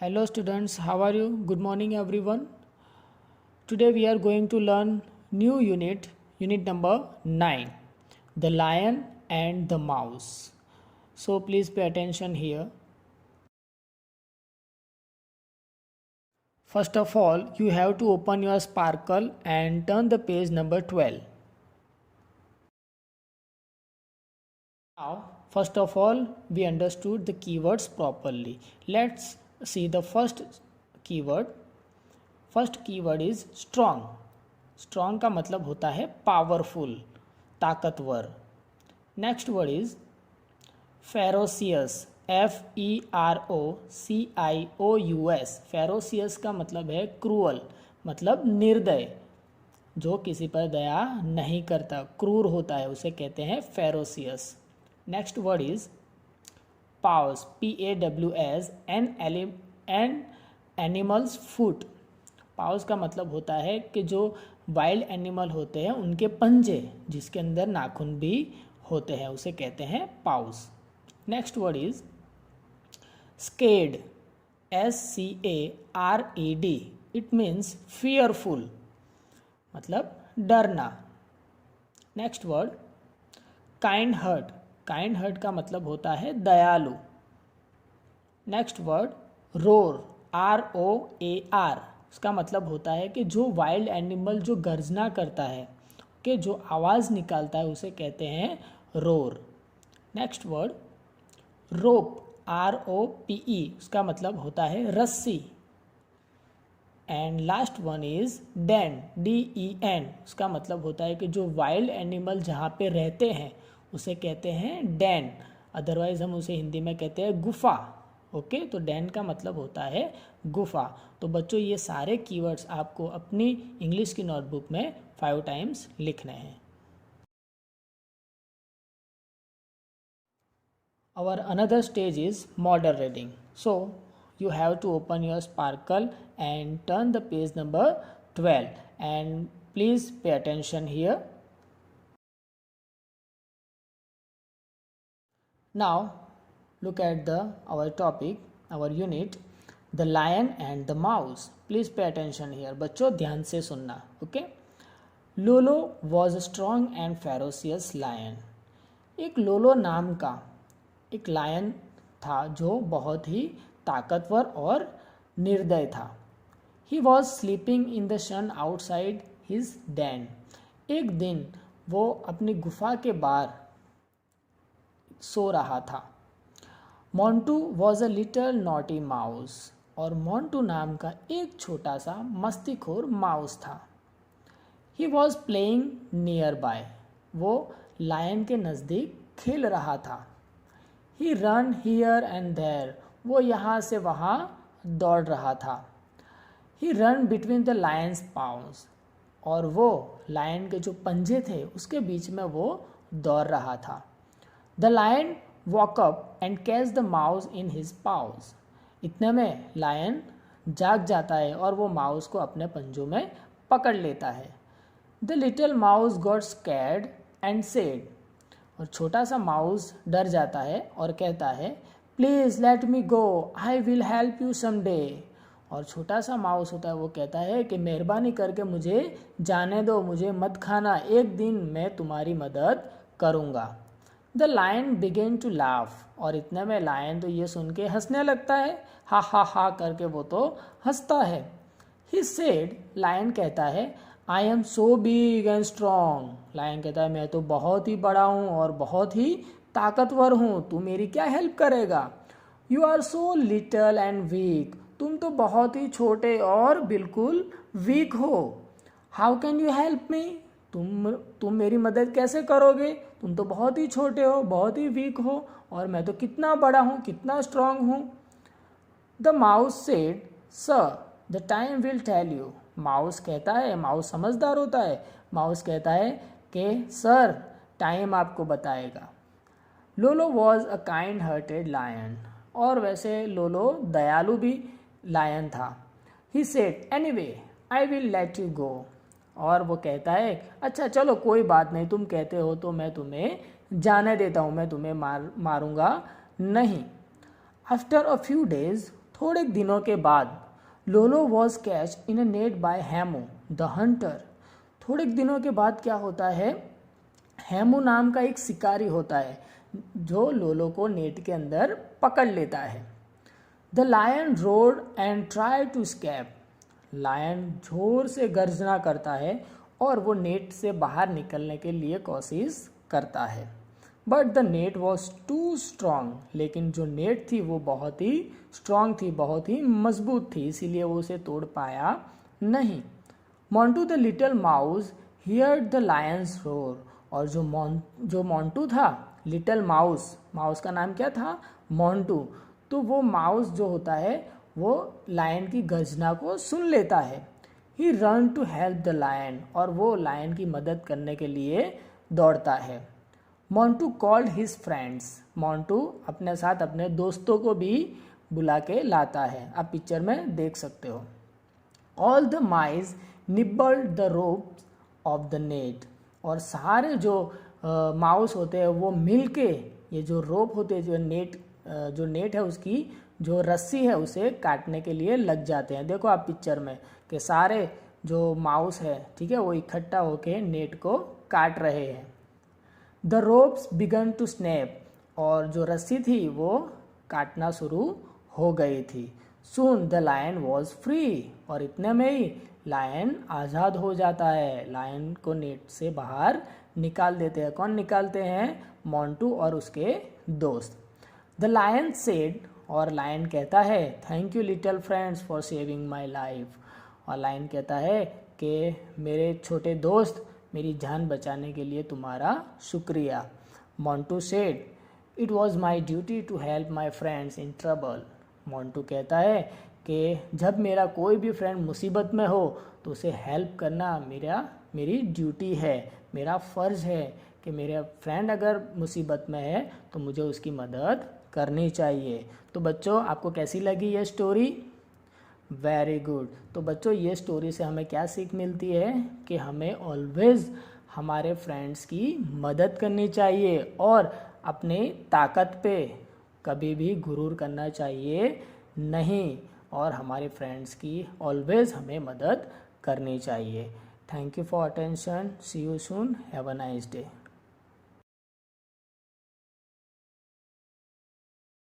Hello students, how are you? Good morning everyone. Today we are going to learn new unit number 9, the lion and the mouse. So please pay attention here. First of all, you have to open your Sparkle and turn the page number 12. Now, first of all, we understood the keywords properly. Let's see the first keyword. First keyword is strong. Strong का मतलब होता है powerful, ताकतवर. Next word is ferocious. FEROCIOUS. Ferocious का मतलब है cruel, मतलब निर्दय, जो किसी पर दया नहीं करता, क्रूर होता है, उसे कहते हैं ferocious. Next word is paws. PAWS. An animal's foot. Paws का मतलब होता है कि जो वाइल्ड एनिमल होते हैं उनके पंजे जिसके अंदर नाखून भी होते हैं उसे कहते हैं paws. Next word is scared. SCARED. It means fearful, मतलब डरना. Next word kind heart. Kind heart का मतलब होता है दयालु. Next word roar. ROAR. इसका मतलब होता है कि जो वाइल्ड एनिमल जो गर्जना करता है, कि जो आवाज़ निकालता है उसे कहते हैं roar. Next word rope. ROPE. उसका मतलब होता है रस्सी. And last one is den. DEN. उसका मतलब होता है कि जो वाइल्ड एनिमल जहाँ पे रहते हैं उसे कहते हैं डेन. अदरवाइज हम उसे हिंदी में कहते हैं गुफा. ओके, तो डेन का मतलब होता है गुफा. तो बच्चों, ये सारे कीवर्ड्स आपको अपनी इंग्लिश की नोटबुक में 5 टाइम्स लिखने हैं. Our another stage is model reading. So you have to open your Sparkle and turn the page number 12, and please pay attention here. Now look at our topic, our unit, the lion and the mouse. Please pay attention here. बच्चों ध्यान से सुनना. Okay. लोलो was a strong and ferocious lion. एक लोलो नाम का एक लायन था जो बहुत ही ताकतवर और निर्दय था. He was sleeping in the sun outside his den. एक दिन वो अपनी गुफा के बाहर सो रहा था. Montu was a little naughty mouse. और मोंटू नाम का एक छोटा सा मस्तीखोर माउस था. He was playing near by. वो लायन के नज़दीक खेल रहा था. ही रन हियर एंड देयर. वो यहाँ से वहाँ दौड़ रहा था. ही रन बिटवीन द लायंस पाउस. और वो लायन के जो पंजे थे उसके बीच में वो दौड़ रहा था. The lion walk up and catch the mouse in his paws. इतने में लायन जाग जाता है और वो माउस को अपने पंजों में पकड़ लेता है. The little mouse got scared and said. और छोटा सा माउस डर जाता है और कहता है, please let me go, I will help you someday. और छोटा सा माउस होता है वो कहता है कि मेहरबानी करके मुझे जाने दो, मुझे मत खाना, एक दिन मैं तुम्हारी मदद करूँगा. The lion began to laugh. और इतने में लायन तो ये सुन के हंसने लगता है. हा हा हा करके वो तो हंसता है. He said. लायन कहता है, I am so big and strong. Lion कहता है मैं तो बहुत ही बड़ा हूँ और बहुत ही ताकतवर हूँ, तू मेरी क्या हेल्प करेगा. You are so little and weak. तुम तो बहुत ही छोटे और बिल्कुल वीक हो. How can you help me. तुम मेरी मदद कैसे करोगे, तुम तो बहुत ही छोटे हो, बहुत ही वीक हो, और मैं तो कितना बड़ा हूँ, कितना स्ट्रांग हूँ. The mouse said, sir the time will tell you. Mouse कहता है, माउस समझदार होता है, माउस कहता है कि सर टाइम आपको बताएगा. Lolo was a kind hearted lion. और वैसे लोलो दयालु भी लायन था. He said, anyway I will let you go. और वो कहता है, अच्छा चलो कोई बात नहीं, तुम कहते हो तो मैं तुम्हें जाने देता हूँ, मैं तुम्हें मारूंगा नहीं. आफ्टर अ फ्यू डेज, थोड़े दिनों के बाद Lolo was catch in a net by Hamo the hunter. थोड़े दिनों के बाद क्या होता है, हैमो नाम का एक शिकारी होता है जो लोलो को नेट के अंदर पकड़ लेता है। The lion roared and try to escape. Lion जोर से गर्जना करता है और वो नेट से बाहर निकलने के लिए कोशिश करता है। But the net was too strong. लेकिन जो नेट थी वो बहुत ही स्ट्रांग थी, बहुत ही मजबूत थी, इसीलिए वो उसे तोड़ पाया नहीं। Montu the little mouse heard the Lions roar. और जो मोंटू था, लिटिल माउस, माउस का नाम क्या था, मोंटू, तो वो माउस जो होता है वो लायन की गर्जना को सुन लेता है। He run to help the lion. और वो लायन की मदद करने के लिए दौड़ता है। Montu called his friends. Montu अपने साथ अपने दोस्तों को भी बुला के लाता है, आप पिक्चर में देख सकते हो। All the mice nibbled the rope of the net. और सारे जो माउस होते हैं वो मिलके ये जो रोप होते हैं, जो नेट है उसकी जो रस्सी है उसे काटने के लिए लग जाते हैं। देखो आप पिक्चर में कि सारे जो माउस है, ठीक है, वो इकट्ठा होके नेट को काट रहे हैं। The ropes began to snap. और जो रस्सी थी वो काटना शुरू हो गई थी। Soon the lion was free. और इतने में ही लायन आज़ाद हो जाता है। लायन को नेट से बाहर निकाल देते हैं। कौन निकालते हैं? मोंटू और उसके दोस्त। The lion said. और लायन कहता है thank you little friends for saving my life. और लायन कहता है कि मेरे छोटे दोस्त, मेरी जान बचाने के लिए तुम्हारा शुक्रिया। Montu said it was my duty to help my friends in trouble. Montu कहता है कि जब मेरा कोई भी फ्रेंड मुसीबत में हो तो उसे हेल्प करना मेरी ड्यूटी है, मेरा फ़र्ज़ है कि मेरा फ्रेंड अगर मुसीबत में है तो मुझे उसकी मदद करनी चाहिए। तो बच्चों आपको कैसी लगी ये स्टोरी? Very good. तो बच्चों ये स्टोरी से हमें क्या सीख मिलती है कि हमें ऑलवेज़ हमारे फ्रेंड्स की मदद करनी चाहिए और अपने ताकत पे कभी भी गुरूर करना चाहिए नहीं, और हमारे फ्रेंड्स की ऑलवेज़ हमें मदद करनी चाहिए। Thank you for attention. See you soon. Have a nice day.